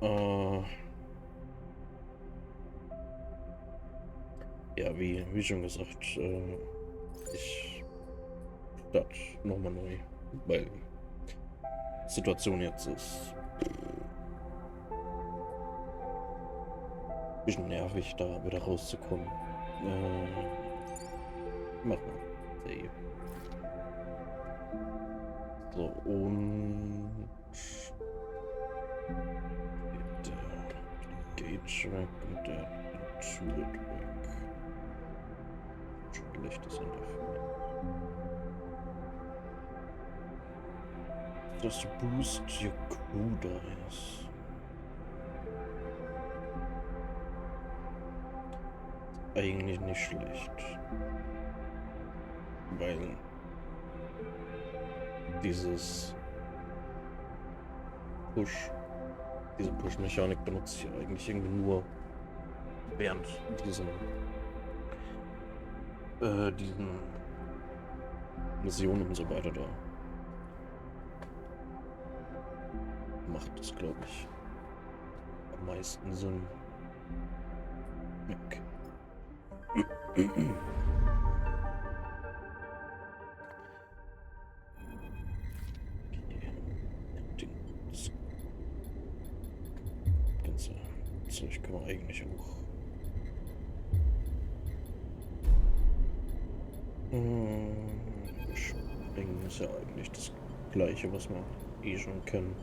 Äh, ja, wie schon gesagt, ich starte nochmal neu, weil die Situation jetzt ist ein bisschen nervig, da wieder rauszukommen. Mach mal. Save. So, und der Gauge weg und der Intuit weg. Schlechtes Interface. Dass Boost your Coder ist. Eigentlich nicht schlecht. Weil diese Push-Mechanik benutze ich eigentlich irgendwie nur während diesen Missionen und so weiter da. Macht das, glaube ich, am meisten Sinn. Okay. Das ganze Zeug kann man eigentlich auch. Springen ist ja eigentlich das Gleiche, was man eh schon kennt.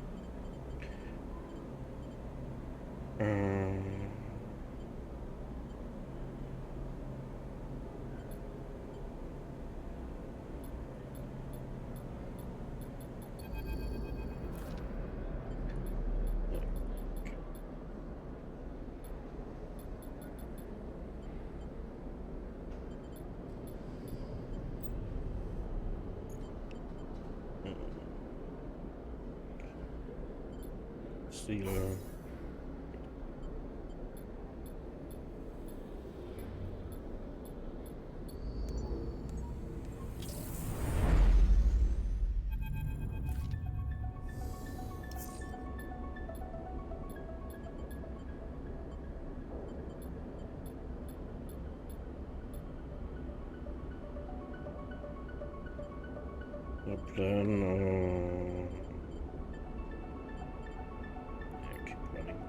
Sealer. The plan, yeah, keep running.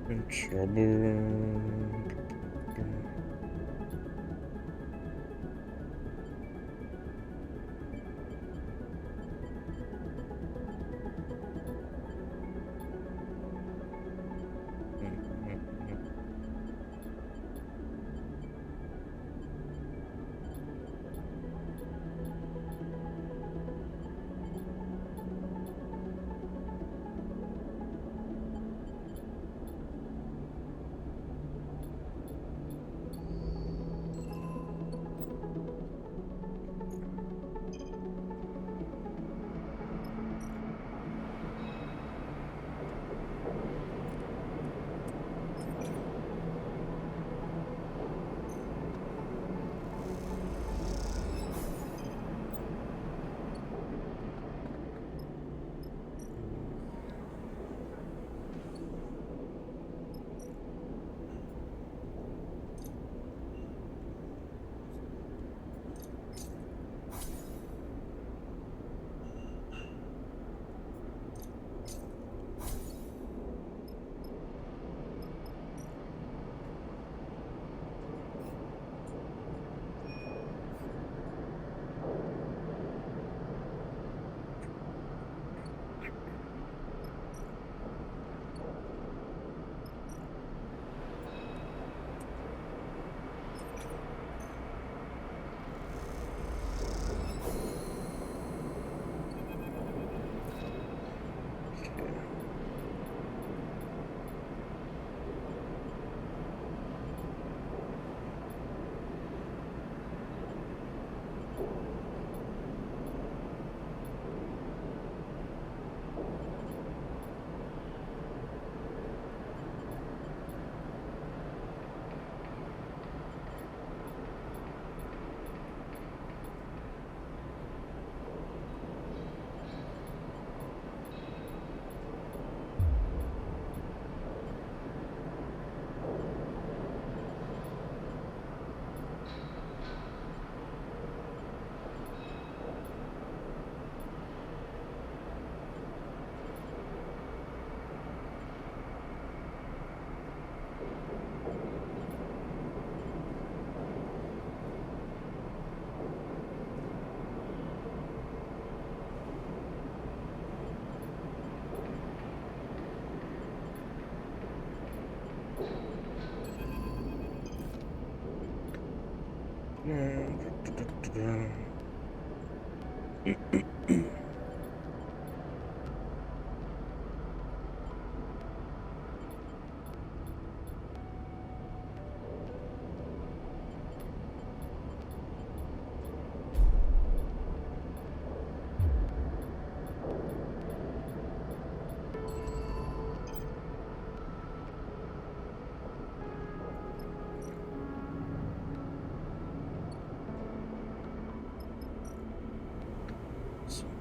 In trouble.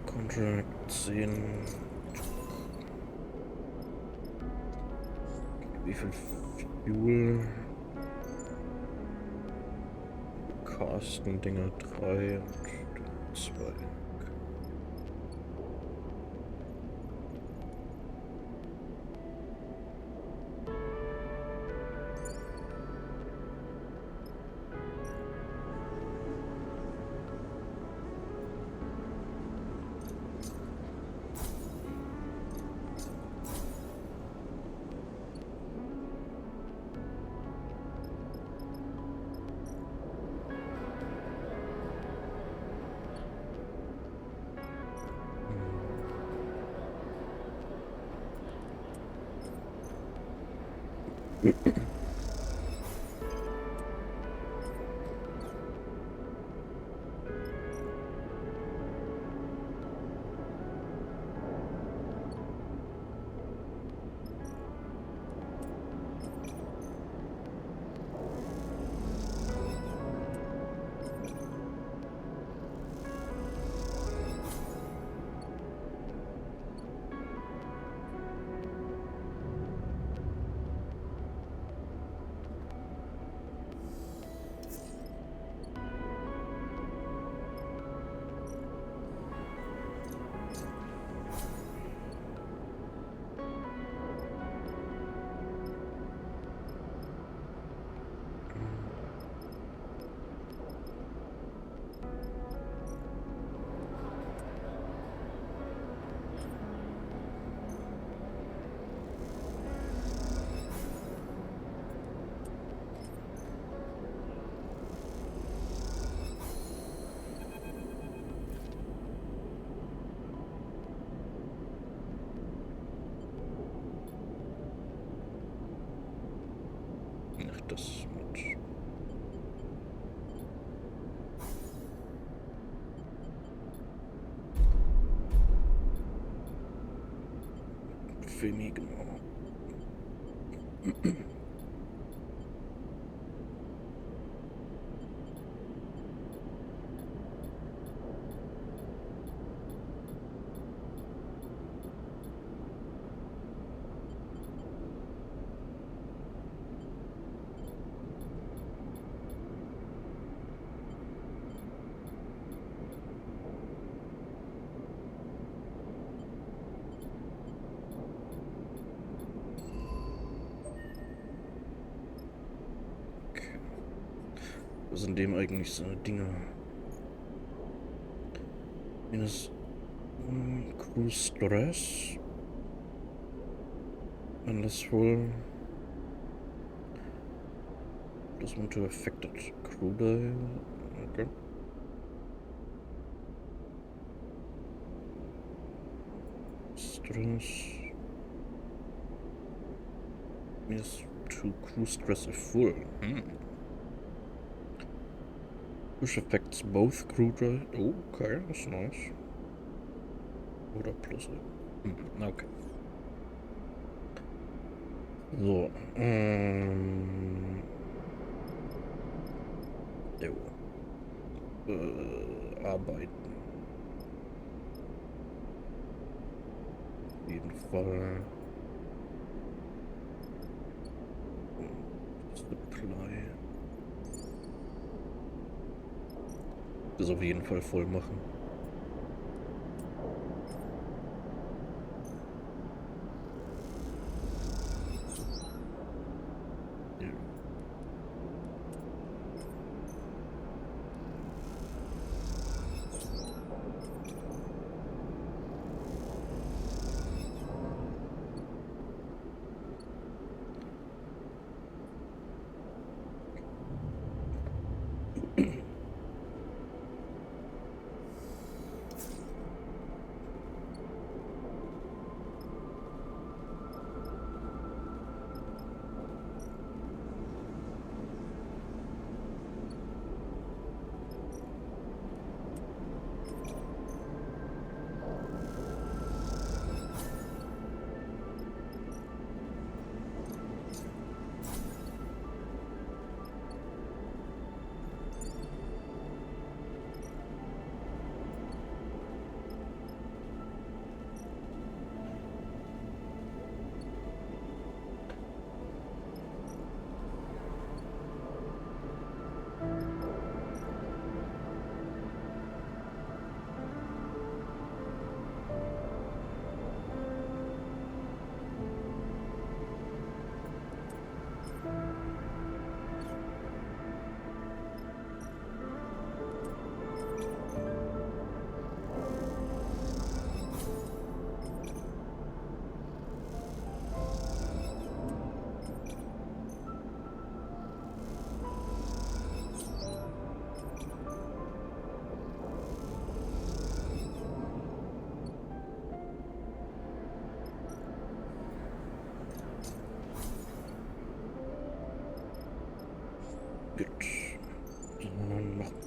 Contract 10. Wie viel Fuel? Casten-Dinger 3 und 2. Ach, das mit. Femi, genau. Was sind dem eigentlich so Dinge? Minus Cruise Stress. Unless wohl. Das one to affected crew dive. Okay. Stress. Minus 2 crew stress if full. Which affects both crew drive. Okay, that's nice. Oder plus. Okay. So. Jo. Arbeiten. Auf jeden Fall. Supply. Das auf jeden Fall voll machen.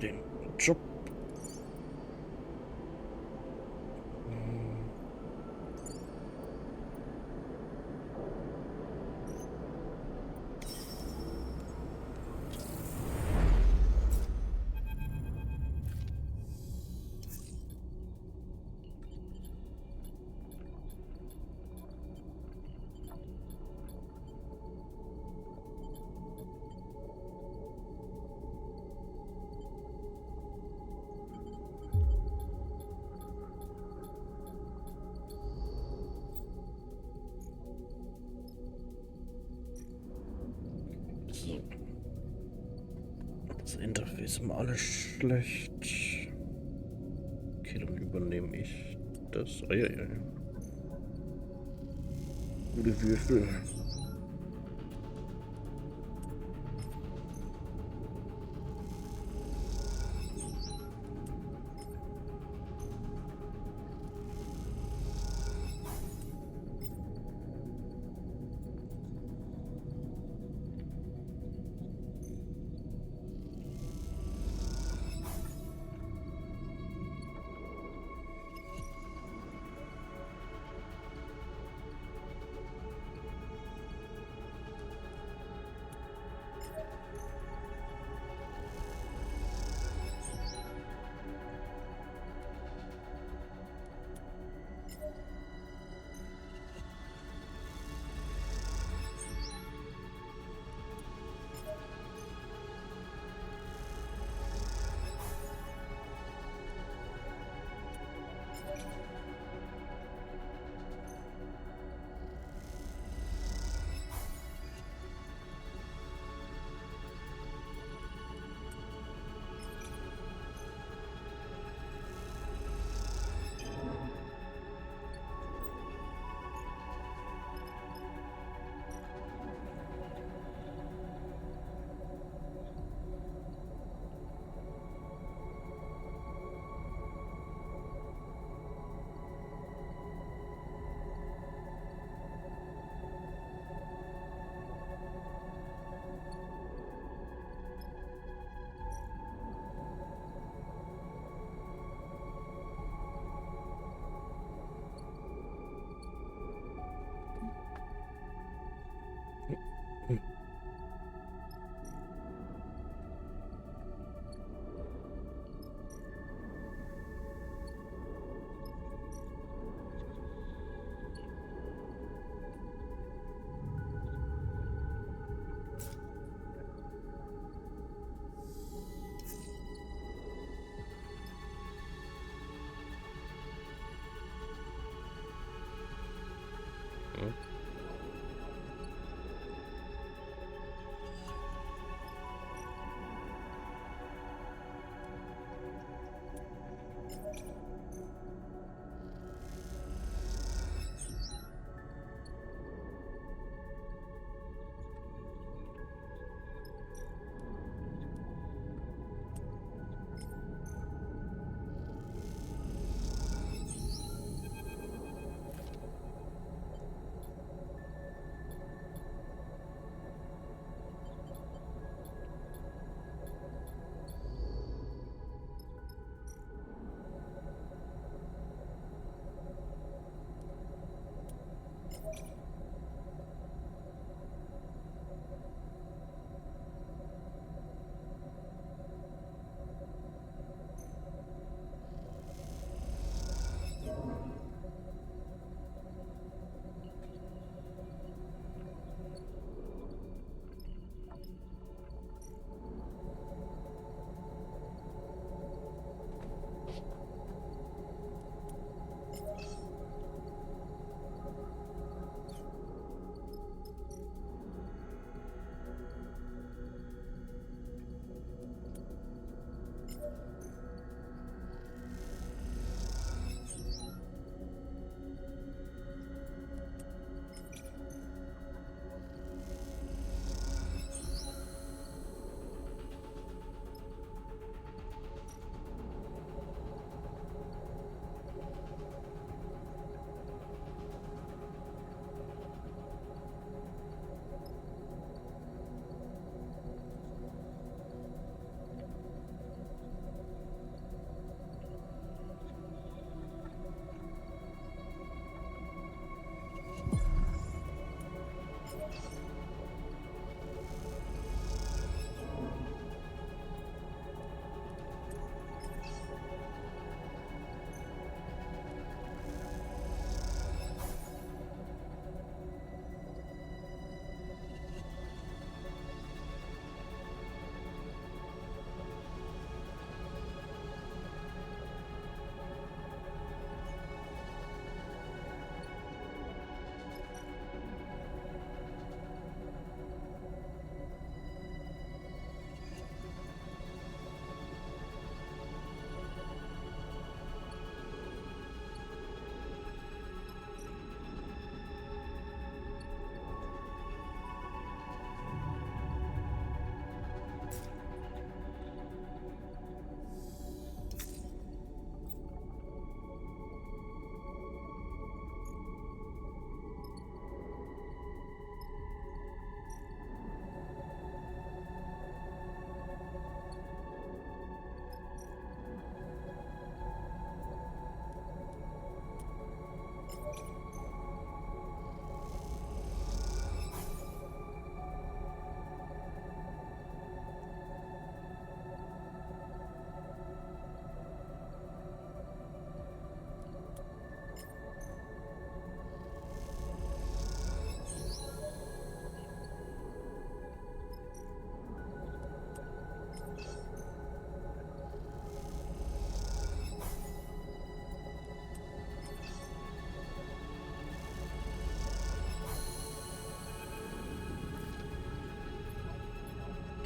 den Job. So. Das Interface ist mal alles schlecht. Okay, dann übernehme ich das. Eieiei. Gute Würfel.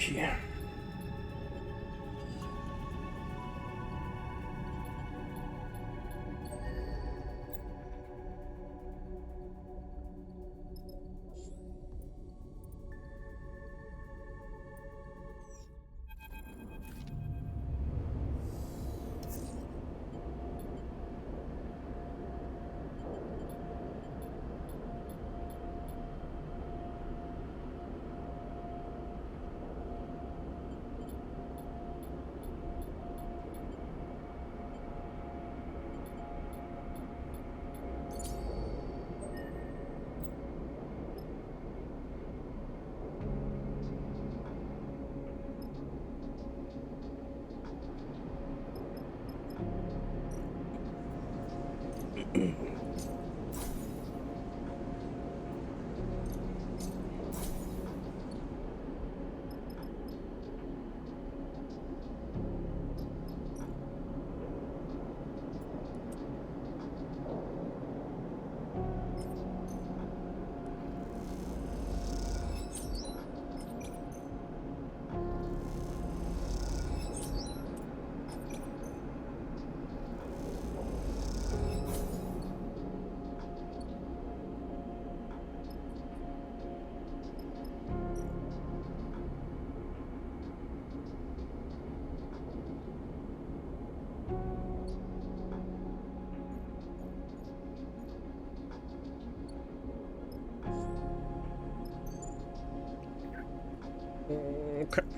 hier. Okay.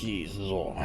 Okay, so.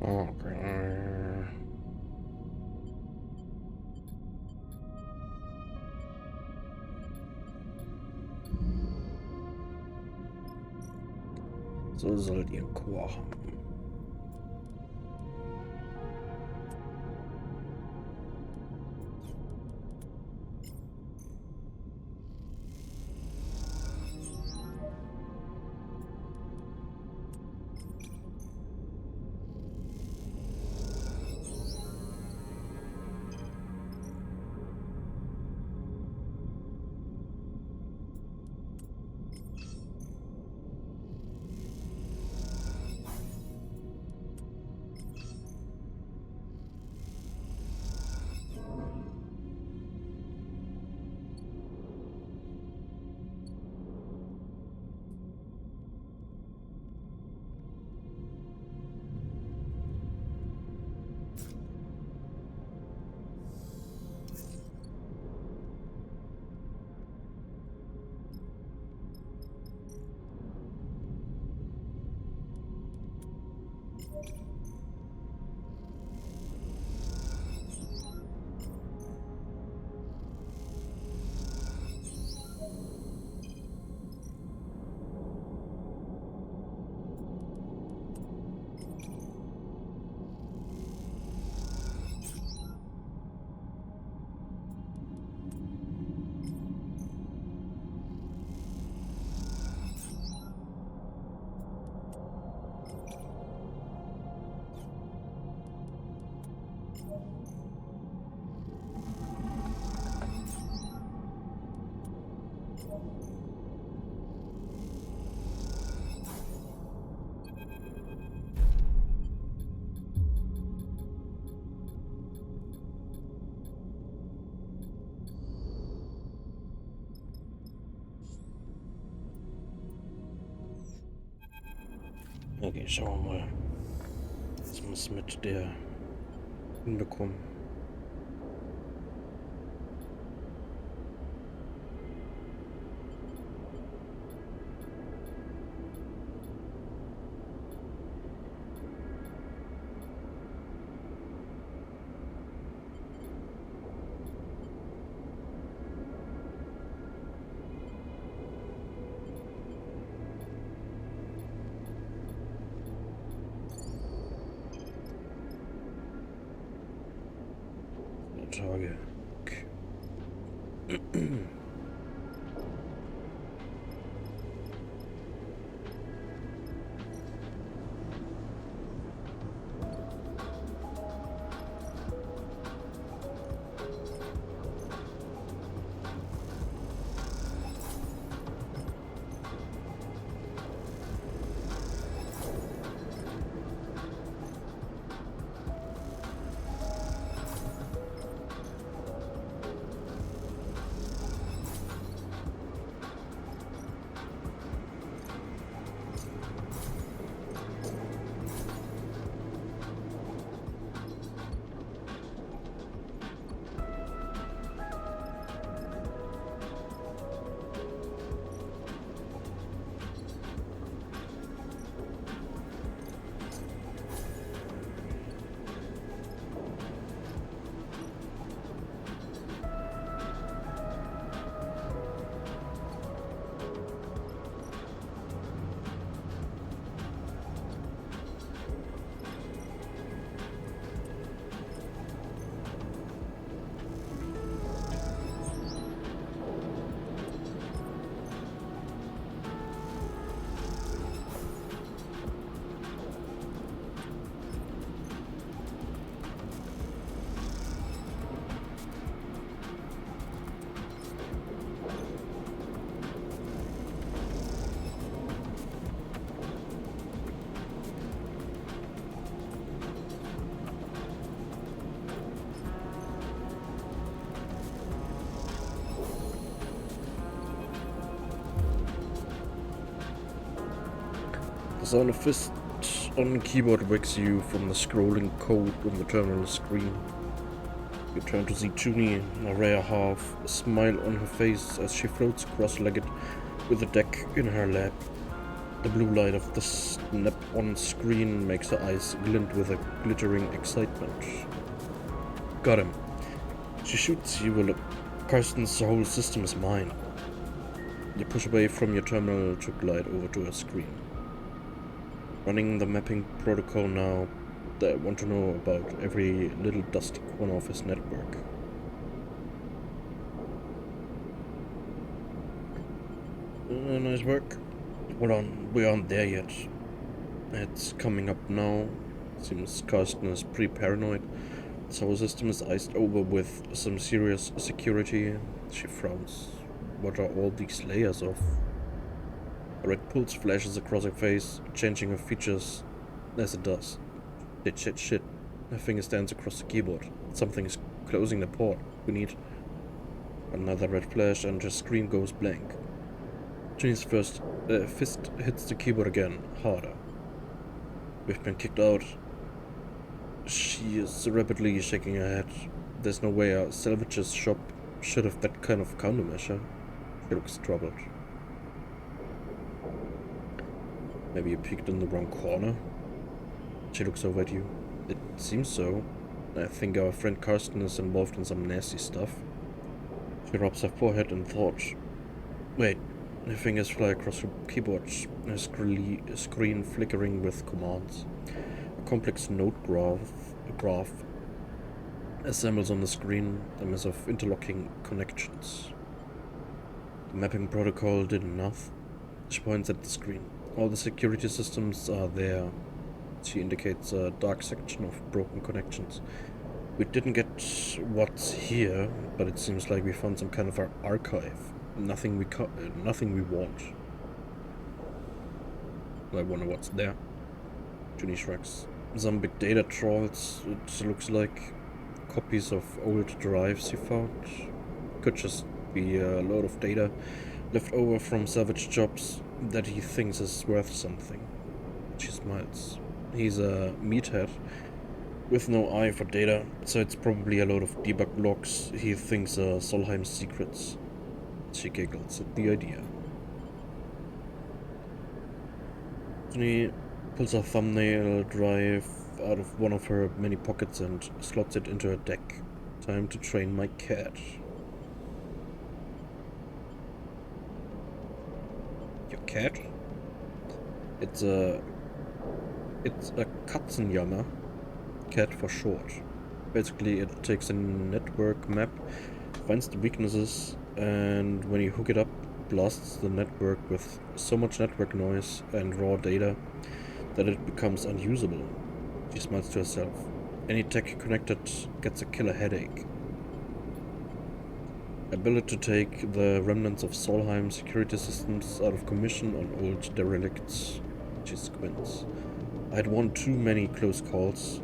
Okay. So sollt ihr einen Chor haben. Okay, schauen wir mal. Was muss mit der hinbekommen? Tage. The sound of fist on the keyboard wakes you from the scrolling code on the terminal screen. You turn to see Junie, a rare half, a smile on her face as she floats cross-legged with the deck in her lap. The blue light of the snap-on screen makes her eyes glint with a glittering excitement. Got him. She shoots you. Well, Karsten's whole system is mine. You push away from your terminal to glide over to her screen. Running the mapping protocol now, they want to know about every little dusty corner of his network. Nice work. We aren't there yet. It's coming up now. Seems Karsten is pretty paranoid. The solar system is iced over with some serious security. She frowns. What are all these layers of? A red pulse flashes across her face, changing her features as it does. Shit. Her finger stands across the keyboard. Something is closing the port. We need another red flash and her screen goes blank. Junie's fist hits the keyboard again, harder. We've been kicked out. She is rapidly shaking her head. There's no way a salvage's shop should have that kind of countermeasure. She looks troubled. Maybe you peeked in the wrong corner? She looks over at you. It seems so. I think our friend Karsten is involved in some nasty stuff. She rubs her forehead in thought. Wait, her fingers fly across her keyboard, her screen flickering with commands. A complex node graph assembles on the screen, a mess of interlocking connections. The mapping protocol did enough. She points at the screen. All the security systems are there. She indicates a dark section of broken connections. We didn't get what's here, but it seems like we found some kind of our archive. Nothing we want. I wonder what's there. Junie shrugs. Some big data trawls, it looks like. Copies of old drives he found. Could just be a load of data left over from salvage jobs that he thinks is worth something. She smiles. He's a meathead with no eye for data, so it's probably a load of debug logs he thinks are Solheim's secrets. She giggles at the idea. Junie pulls a thumbnail drive out of one of her many pockets and slots it into her deck. Time to train my cat. Your cat? It's a Katzenjammer. Cat for short. Basically, it takes a network map, finds the weaknesses, and when you hook it up, blasts the network with so much network noise and raw data that it becomes unusable. She smiles to herself. Any tech connected gets a killer headache. Ability to take the remnants of Solheim security systems out of commission on old derelicts. She squints. I had won too many close calls.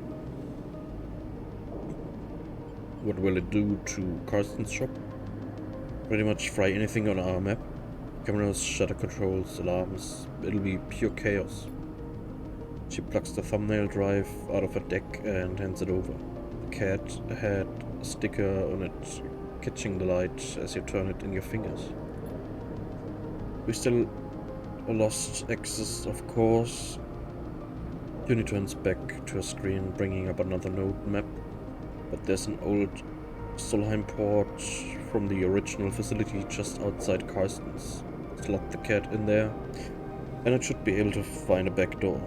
What will it do to Karsten's shop? Pretty much fry anything on our map. Cameras, shutter controls, alarms. It'll be pure chaos. She plucks the thumbnail drive out of her deck and hands it over. The cat had a sticker on it, catching the light as you turn it in your fingers. We still lost access, of course. Junie turns back to her screen, bringing up another node map. But there's an old Solheim port from the original facility just outside Karsten's. Slot the cat in there, and it should be able to find a back door.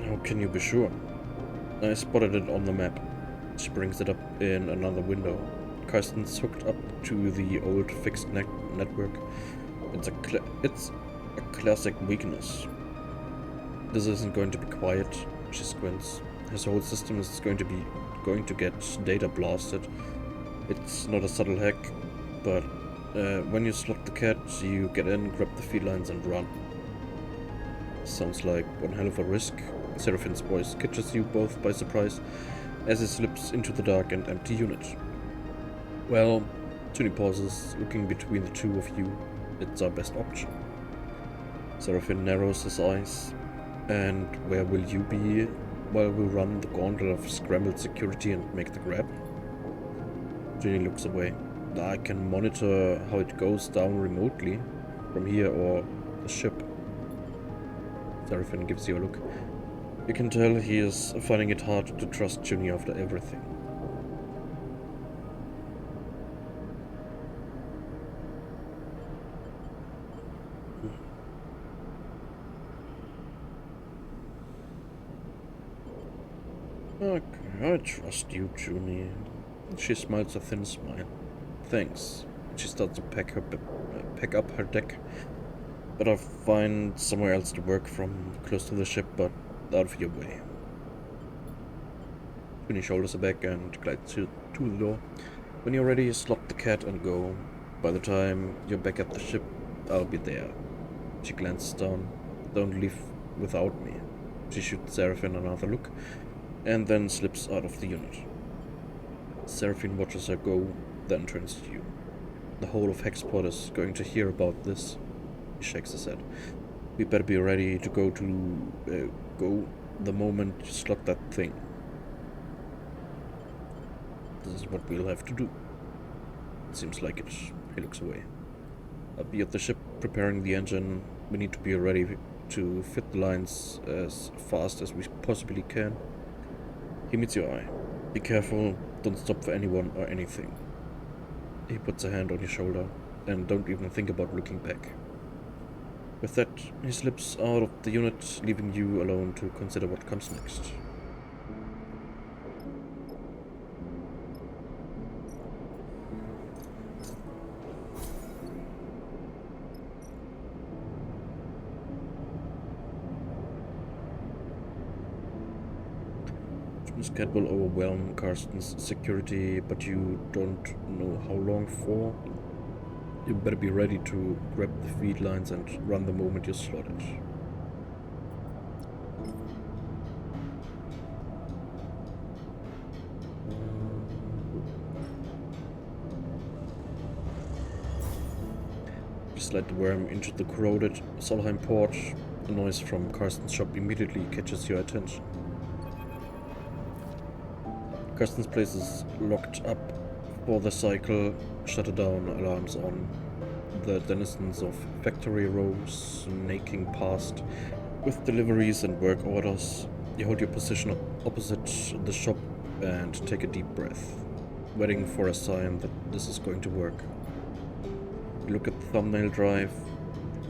How can you be sure? I spotted it on the map. She brings it up in another window. Karsten's hooked up to the old fixed network. It's a classic weakness. This isn't going to be quiet. She squints. His whole system is going to get data blasted. It's not a subtle hack, but when you slot the cat, you get in, grab the felines and run. Sounds like one hell of a risk. Seraphine's voice catches you both by surprise as he slips into the dark and empty unit. Well, Junie pauses, looking between the two of you. It's our best option. Seraphine narrows his eyes. And where will you be while we run the gauntlet of scrambled security and make the grab? Junie looks away. I can monitor how it goes down remotely, from here or the ship. Seraphine gives you a look. You can tell he is finding it hard to trust Junie after everything. Okay, I trust you, Junie. She smiles a thin smile. Thanks. She starts to pack up her deck. But I'll find somewhere else to work from, close to the ship, but out of your way. Junie shoulders her back and glides to the door. When you're ready, slot the cat and go. By the time you're back at the ship, I'll be there. She glances down. Don't leave without me. She shoots Seraphine another look, and then slips out of the unit. Seraphine watches her go, then turns to you. The whole of Hexport is going to hear about this. He shakes his head. We better be ready to go the moment you slot that thing. This is what we'll have to do. It seems like it. He looks away. I'll be at the ship preparing the engine. We need to be ready to fit the lines as fast as we possibly can. He meets your eye. Be careful, don't stop for anyone or anything. He puts a hand on your shoulder, and don't even think about looking back. With that, he slips out of the unit, leaving you alone to consider what comes next. This cat will overwhelm Karsten's security, but you don't know how long for. You better be ready to grab the feed lines and run the moment you're slotted. You slide the worm into the corroded Solheim port. The noise from Karsten's shop immediately catches your attention. Karsten's place is locked up for the cycle, shutter down, alarms on. The denizens of Factory Row snaking past with deliveries and work orders. You hold your position opposite the shop and take a deep breath, waiting for a sign that this is going to work. You look at the thumbnail drive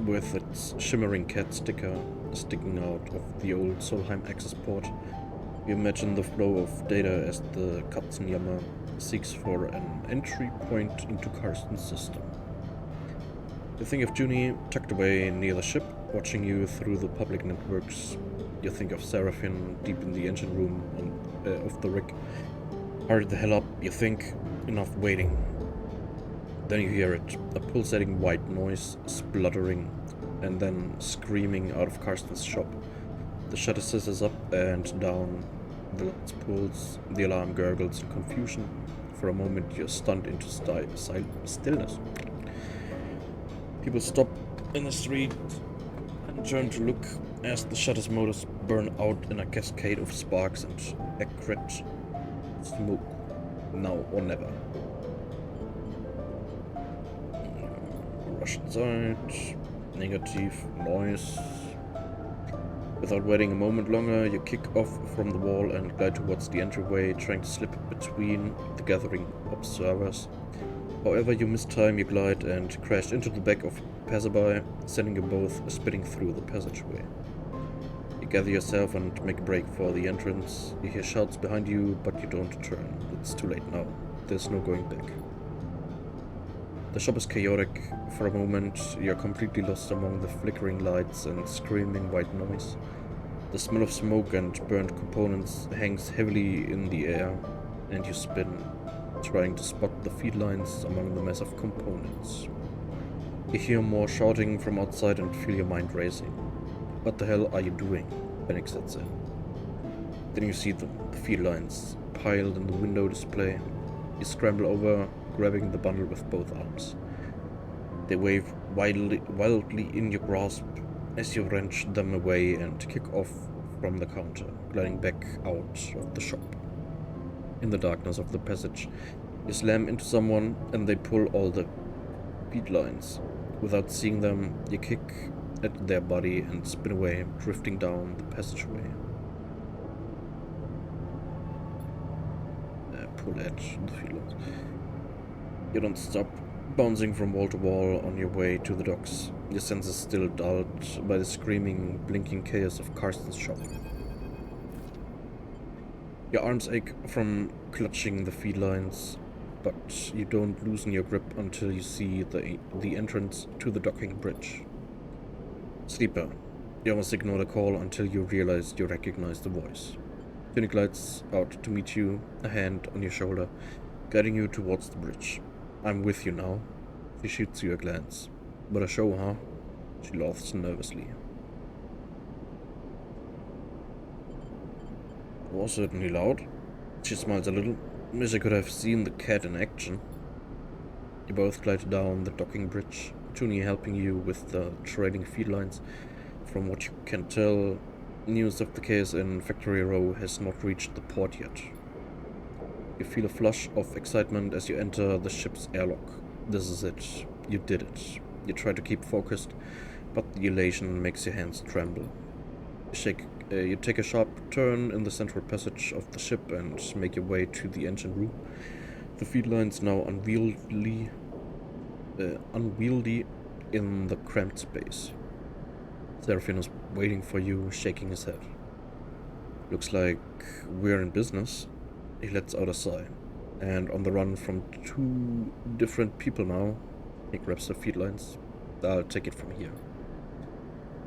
with its shimmering cat sticker sticking out of the old Solheim access port. You imagine the flow of data as the Katzenjammer seeks for an entry point into Karsten's system. You think of Junie tucked away near the ship, watching you through the public networks. You think of Seraphine deep in the engine room of the rig. Hurry the hell up, you think. Enough waiting. Then you hear it, a pulsating white noise, spluttering, and then screaming out of Karsten's shop. The shutter scissors up and down, the lights pulse, the alarm gurgles in confusion. For a moment you're stunned into stillness. People stop in the street and turn to look as the shutter's motors burn out in a cascade of sparks and acrid smoke. Now or never. Rush inside. Negative noise. Without waiting a moment longer, you kick off from the wall and glide towards the entryway, trying to slip between the gathering observers. However, you miss time, you glide and crash into the back of a passerby, sending you both spinning through the passageway. You gather yourself and make a break for the entrance. You hear shouts behind you, but you don't turn. It's too late now. There's no going back. The shop is chaotic. For a moment, you're completely lost among the flickering lights and screaming white noise. The smell of smoke and burnt components hangs heavily in the air, and you spin, trying to spot the feed lines among the mess of components. You hear more shouting from outside and feel your mind racing. What the hell are you doing? Panic sets in. Then you see them, the feed lines, piled in the window display. You scramble over, grabbing the bundle with both arms. They wave wildly in your grasp as you wrench them away and kick off from the counter, gliding back out of the shop. In the darkness of the passage, you slam into someone and they pull all the feed lines. Without seeing them, you kick at their body and spin away, drifting down the passageway. Pull at the feed lines. You don't stop, bouncing from wall to wall on your way to the docks, your senses still dulled by the screaming, blinking chaos of Karsten's shop. Your arms ache from clutching the feed lines, but you don't loosen your grip until you see the entrance to the docking bridge. Sleeper, you almost ignore the call until you realize you recognize the voice. Junie glides out to meet you, a hand on your shoulder, guiding you towards the bridge. I'm with you now. She shoots you a glance. But a show, huh? She laughs nervously. It was certainly loud. She smiles a little. Wish I could have seen the cat in action. You both glide down the docking bridge, Junie helping you with the trailing feed lines. From what you can tell, news of the case in Factory Row has not reached the port yet. You feel a flush of excitement as you enter the ship's airlock. This is it. You did it. You try to keep focused, but the elation makes your hands tremble. You take a sharp turn in the central passage of the ship and make your way to the engine room. The feed lines now unwieldy in the cramped space. Seraphin is waiting for you, shaking his head. Looks like we're in business. He lets out a sigh. And on the run from two different people now. He grabs the feed lines. I'll take it from here.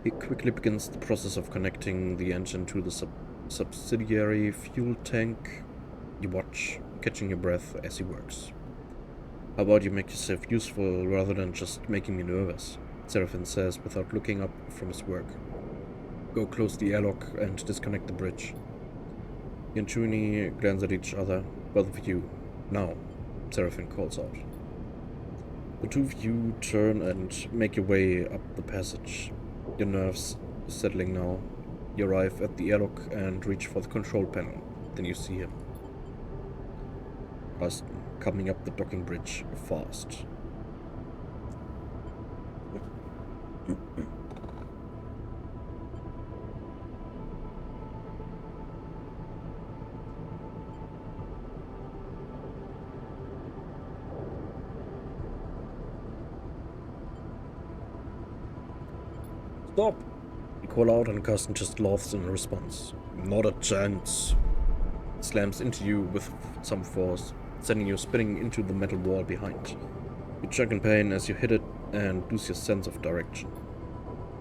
He quickly begins the process of connecting the engine to the subsidiary fuel tank. You watch, catching your breath as he works. How about you make yourself useful rather than just making me nervous? Seraphin says without looking up from his work. Go close the airlock and disconnect the bridge. He and Juni glance at each other. Both of you. Now, Seraphin calls out. The two of you turn and make your way up the passage. Your nerves settling now. You arrive at the airlock and reach for the control panel. Then you see him. Karsten, coming up the docking bridge fast. Stop! You call out and Karsten just laughs in response. Not a chance. Slams into you with some force, sending you spinning into the metal wall behind. You jerk in pain as you hit it and lose your sense of direction.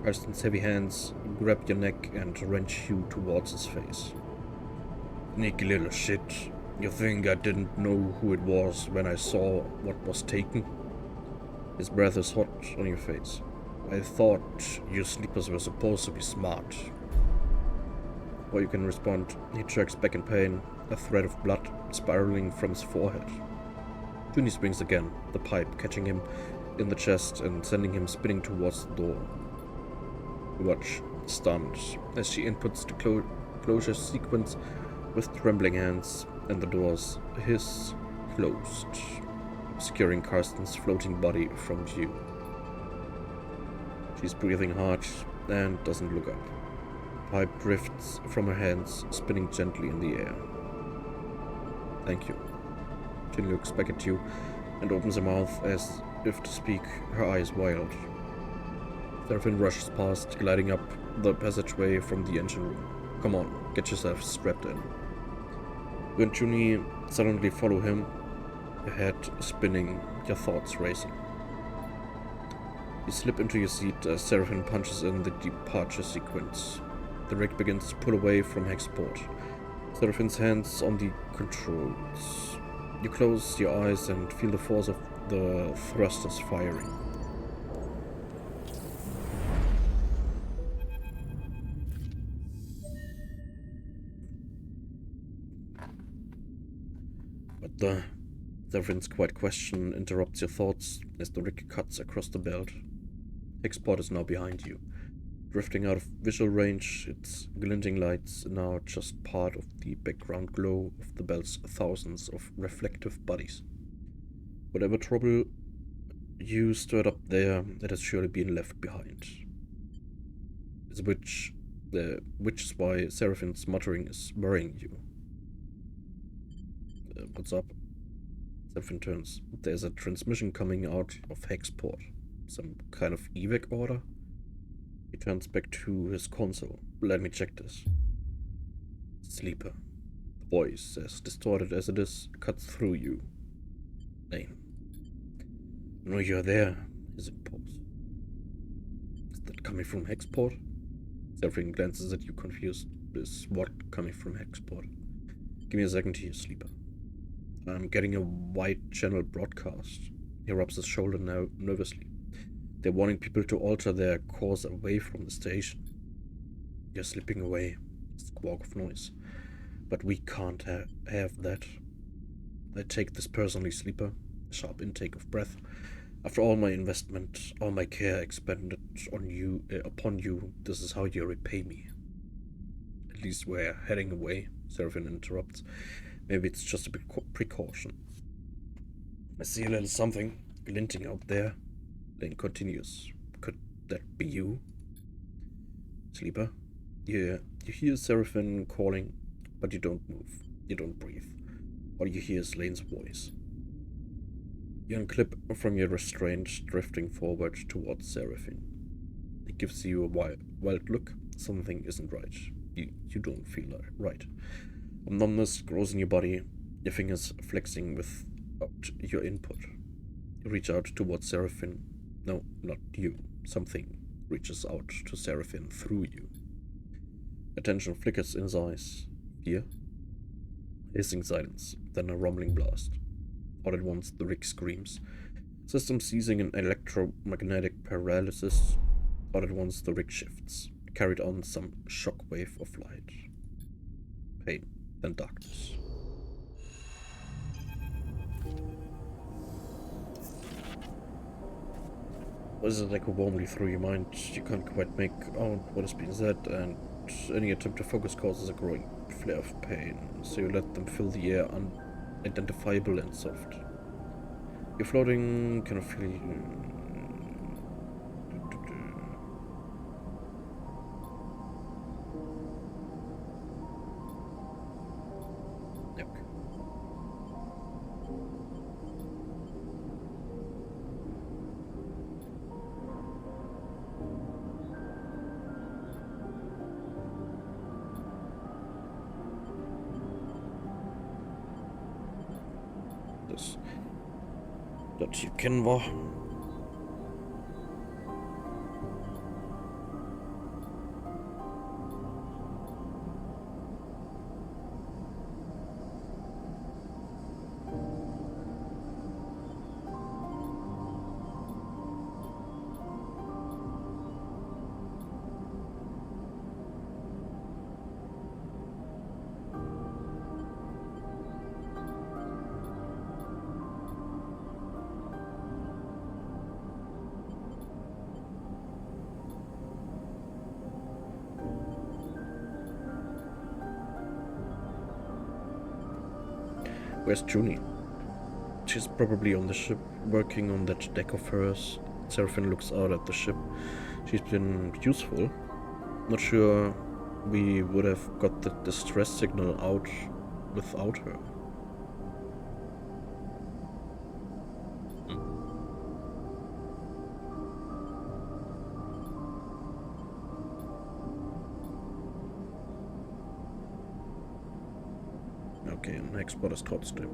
Karsten's heavy hands grab your neck and wrench you towards his face. Sneaky little shit. You think I didn't know who it was when I saw what was taken? His breath is hot on your face. I thought you sleepers were supposed to be smart. Before you can respond, he jerks back in pain, a thread of blood spiraling from his forehead. Juni swings again, the pipe catching him in the chest and sending him spinning towards the door. You watch, stunned, as she inputs the closure sequence with trembling hands, and the doors hiss closed, obscuring Karsten's floating body from view. She's breathing hard and doesn't look up. The pipe drifts from her hands, spinning gently in the air. Thank you. Jin looks back at you and opens her mouth as if to speak, her eyes wild. Seraphin rushes past, gliding up the passageway from the engine room. Come on, get yourself strapped in. You and Juni suddenly follow him, your head spinning, your thoughts racing. You slip into your seat as Seraphin punches in the departure sequence. The rig begins to pull away from Hexport. Seraphin's hands on the controls. You close your eyes and feel the force of the thrusters firing. But the Seraphin's quiet question interrupts your thoughts as the rig cuts across the belt. Hexport is now behind you. Drifting out of visual range, its glinting lights now just part of the background glow of the belt's thousands of reflective bodies. Whatever trouble you stirred up there, it has surely been left behind. Which is why Seraphin's muttering is worrying you. What's up? Seraphin turns. There's a transmission coming out of Hexport. Some kind of evac order? He turns back to his console. Let me check this. Sleeper. The voice, as distorted as it is, cuts through you. Lane. No, you're there, his impulse. Is that coming from Hexport? Seraphin glances at you confused. Is what coming from Hexport? Give me a second here, Sleeper. I'm getting a wide channel broadcast. He rubs his shoulder now nervously. They're warning people to alter their course away from the station. You're slipping away. Squawk of noise. But we can't have that. I take this personally, Sleeper. A sharp intake of breath. After all my investment, all my care expended on you, upon you, this is how you repay me. At least we're heading away, Seraphin interrupts. Maybe it's just a precaution. I see a little something glinting out there. Lane continues. Could that be you? Sleeper? Yeah, you hear Seraphim calling, but you don't move. You don't breathe. All you hear is Lane's voice. You unclip from your restraint, drifting forward towards Seraphim. It gives you a wild look. Something isn't right. You don't feel right. A numbness grows in your body, your fingers flexing without your input. You reach out towards Seraphim. No, not you. Something reaches out to Seraphim through you. Attention flickers in his eyes. Fear? Hissing silence, then a rumbling blast. All at once, the rig screams. System seizing in electromagnetic paralysis. All at once, the rig shifts, carried on some shockwave of light. Pain, then darkness. As it echo warmly through your mind, you can't quite make out what is being said, and any attempt to focus causes a growing flare of pain, so you let them fill the air unidentifiable and soft. You're floating, kind of feel. Yep. Dat hier kennen wir. Where's Junie? She's probably on the ship, working on that deck of hers. Seraphim looks out at the ship. She's been useful. Not sure we would have got the distress signal out without her. Okay, ein Hexbot ist trotzdem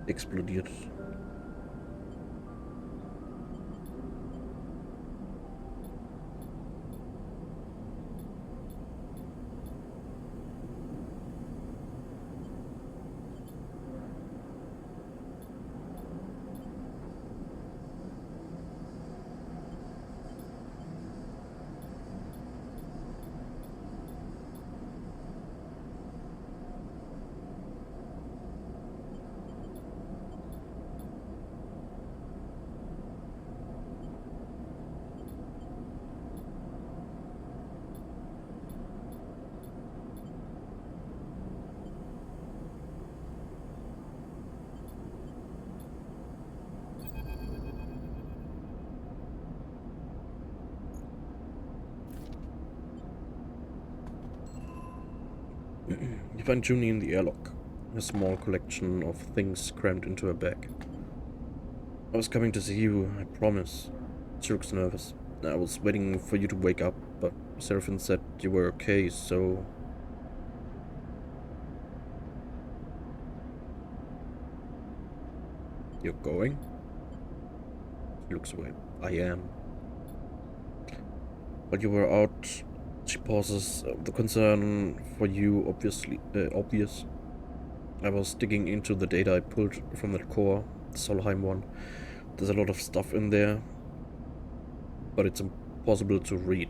explodiert. You find Junie in the airlock, a small collection of things crammed into her bag. I was coming to see you, I promise. She looks nervous. I was waiting for you to wake up, but Seraphim said you were okay, so... You're going? She looks away. I am. While you were out, she pauses. The concern for you obvious. I was digging into the data I pulled from that core, the Solheim one. There's a lot of stuff in there, but it's impossible to read.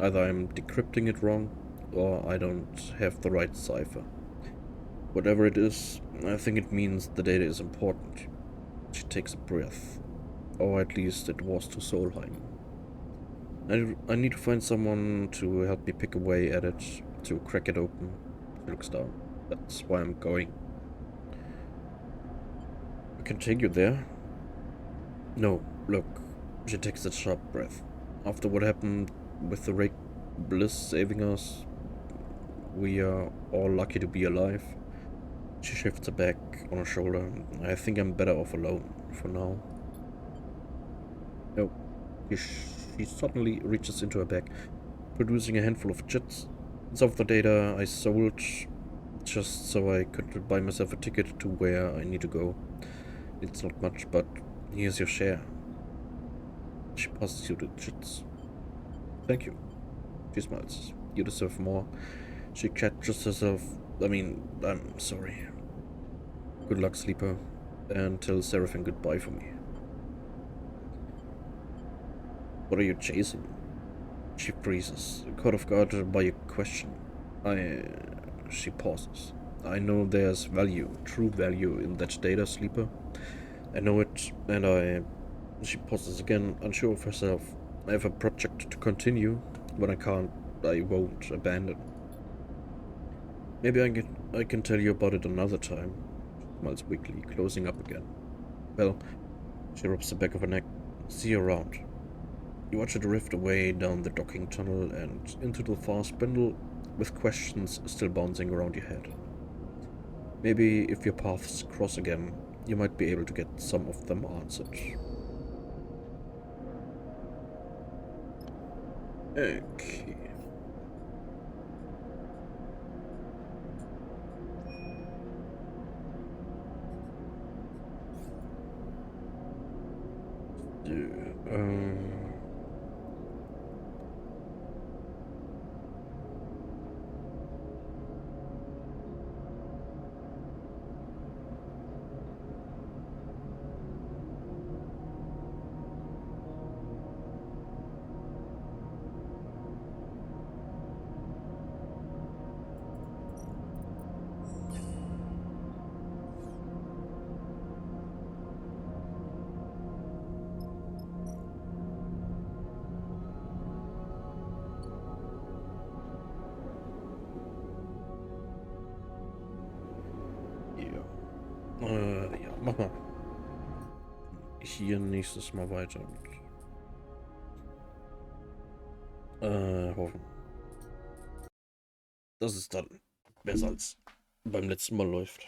Either I'm decrypting it wrong, or I don't have the right cipher. Whatever it is, I think it means the data is important. She takes a breath. Or at least it was to Solheim. I need to find someone to help me pick away at it, to crack it open. She looks down. That's why I'm going. I can take you there. No, look. She takes a sharp breath. After what happened with the Rake Bliss saving us, we are all lucky to be alive. She shifts her back on her shoulder. I think I'm better off alone for now. No. She suddenly reaches into her bag, producing a handful of chits. Some of the data I sold just so I could buy myself a ticket to where I need to go. It's not much, but here's your share. She passes you the chits. Thank you. She smiles. You deserve more. She catches herself. I'm sorry. Good luck, sleeper. And tell Seraphim goodbye for me. What are you chasing? She freezes, caught off guard by a question. She pauses. I know there's value, true value in that data, sleeper. I know it, and She pauses again, unsure of herself. I have a project to continue. When I can't, I won't abandon. Maybe I can tell you about it another time. She smiles weakly, closing up again. Well, she rubs the back of her neck. See you around. You watch it drift away down the docking tunnel and into the far spindle, with questions still bouncing around your head. Maybe if your paths cross again, you might be able to get some of them answered. Okay. Um, ja. Ja, mach mal. Hier nächstes Mal weiter mit. Hoffen. Dass es dann besser als beim letzten Mal läuft.